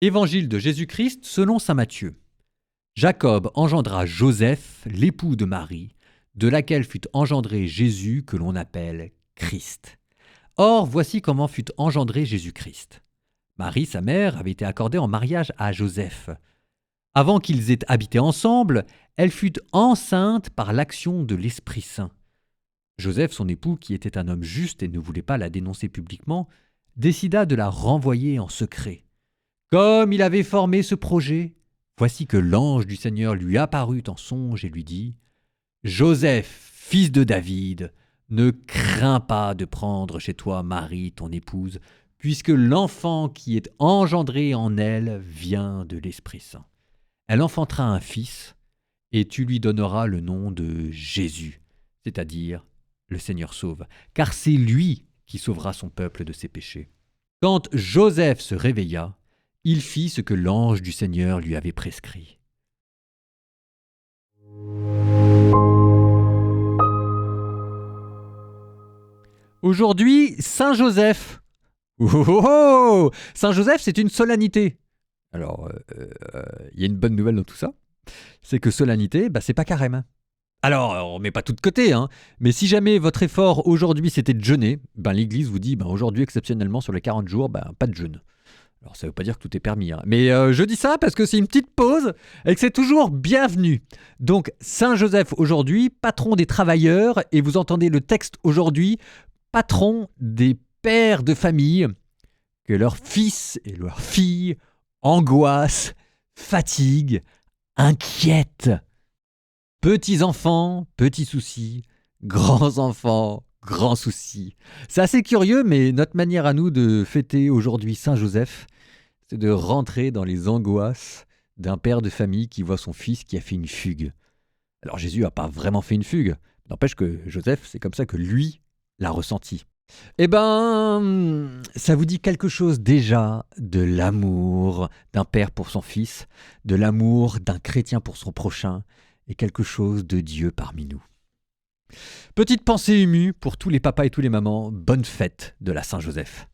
Évangile de Jésus-Christ selon saint Matthieu. Jacob engendra Joseph, l'époux de Marie, de laquelle fut engendré Jésus que l'on appelle Christ. Or, voici comment fut engendré Jésus-Christ. Marie, sa mère, avait été accordée en mariage à Joseph. Avant qu'ils aient habité ensemble, elle fut enceinte par l'action de l'Esprit Saint. Joseph, son époux, qui était un homme juste et ne voulait pas la dénoncer publiquement, décida de la renvoyer en secret. Comme il avait formé ce projet, voici que l'ange du Seigneur lui apparut en songe et lui dit « Joseph, fils de David, ne crains pas de prendre chez toi Marie, ton épouse, puisque l'enfant qui est engendré en elle vient de l'Esprit Saint. Elle enfantera un fils, et tu lui donneras le nom de Jésus, c'est-à-dire le Seigneur sauve, car c'est lui qui sauvera son peuple de ses péchés. » Quand Joseph se réveilla, il fit ce que l'ange du Seigneur lui avait prescrit. Aujourd'hui, Saint Joseph. Oh, oh, oh, Saint Joseph, c'est une solennité. Alors, il y a une bonne nouvelle dans tout ça, c'est que solennité, c'est pas carême. Alors, on met pas tout de côté, mais si jamais votre effort aujourd'hui c'était de jeûner, l'Église vous dit aujourd'hui exceptionnellement sur les 40 jours, pas de jeûne. Alors ça ne veut pas dire que tout est permis, mais je dis ça parce que c'est une petite pause et que c'est toujours bienvenu. Donc Saint Joseph aujourd'hui, patron des travailleurs, et vous entendez le texte aujourd'hui, patron des pères de famille, que leurs fils et leurs filles angoissent, fatiguent, inquiètent. Petits enfants, petits soucis, grands enfants, grands soucis. C'est assez curieux, mais notre manière à nous de fêter aujourd'hui Saint Joseph, c'est de rentrer dans les angoisses d'un père de famille qui voit son fils qui a fait une fugue. Alors Jésus n'a pas vraiment fait une fugue, n'empêche que Joseph, c'est comme ça que lui l'a ressenti. Ça vous dit quelque chose déjà de l'amour d'un père pour son fils, de l'amour d'un chrétien pour son prochain, et quelque chose de Dieu parmi nous. Petite pensée émue pour tous les papas et tous les mamans, bonne fête de la Saint-Joseph.